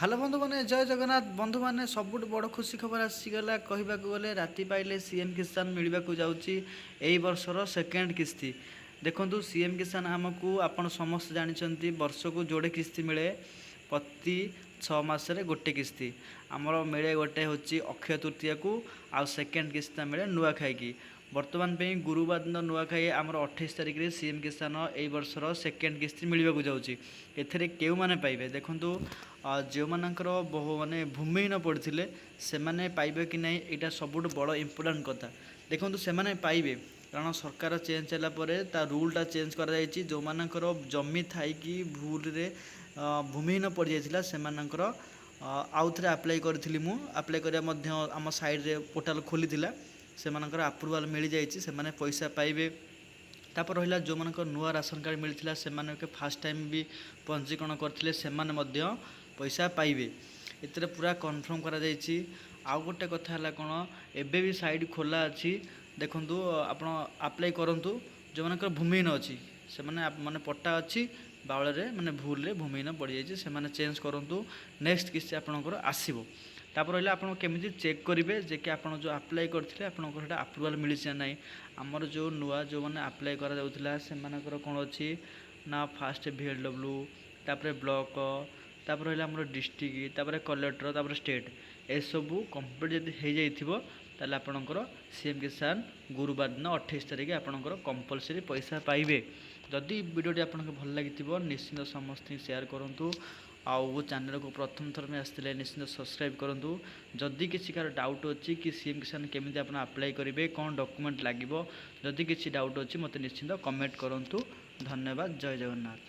Hello बंधु मैंने जय जगन्नाथ बंधु मैंने सबुठ बड़ खुशी खबर आसीगला कहवाक गले राति पाइले सीएम किसान मिलवाक जाऊँगी यही वर्षर सेकेंड किस्ती। देखो सीएम किसान आमको आपण समस्त जानते वर्ष को जोड़े किस्ती मिले प्रति 6 मासरे गोटे किस्ती आमर मिले गोटे हूँ अक्षय तृतीया को आउ सेकेंड किस्ता मिले नुआखाई की। बर्तमान पे गुरुवार दिन नुआखाई आमर 28 तारिख में सीएम किसान यही वर्षर सेकेंड किस्ती मिलवाक जाऊँगी। एथिरे केउ माने पाइबे देखु जो मानकर बहु माने भूमिहीन पड़ते से माने पाइबे कि नहीं यहाँ सबुठ बड़ इम्पोर्टाट कथा। देखो से माने पाइबे कारण सरकार चेंज है ता रूलटा चेंज कर जो मानकर जमी थी भूल रे भूमिहीन पड़ जाता से आउ थे आप्लाय करी मु आप्लाय करा आम साइड पोर्टाल खोली से अप्रूवाल मिल जाए पैसा पाइबे। तापर रहा जो मान नुआ राशन कार्ड मिलता से फास्ट टाइम भी पंजीकरण करते से पैसा पाइबे एतिर पूरा कन्फर्म करा जायछि। आउ गोटे कथा है कौन एबे भी साइड खोला अच्छी देखु आप अप्लाई करूँ जो मान भूमिहीन अच्छी से माने पट्टा अच्छी बाउल माने भूल रे भूमिहीन पड़ जाइए से चेंज करूँ नेक्स्ट किसी आपंकर आसब। तापर रहा आप केमी चेक करेंगे जे कि आप जो अप्लाई करते आपंकर अप्रूवाल मिली ना आमर जो नुआ जो मैंने अप्लाई करा से कौन अच्छी ना फास्ट VLW तापर ब्लॉक तापर रहा आमर डिस्ट्रिक्ट तापर कलेक्टर तापर स्टेट ए सबू कंप्लीट जब हो जाइए ताले आपणकर सीएम किसान गुरुवार दिन 28 तारिख आपणकर कंपलसरी पैसा पाइबे। जदि वीडियोटी आपको भल लगी निश्चिंत समस्त शेयर करूँ आउ चैनल को प्रथम थर में आसते निश्चिंत सब्सक्राइब करूँ। जदि किसी कार डाउट अच्छी कि सीएम किसान केमी आप अप्लाई करेंगे कौन डॉक्यूमेंट लगे जदि किसी डाउट अच्छी मत निश्चिंत कमेंट करूँ। धन्यवाद। जय जगन्नाथ।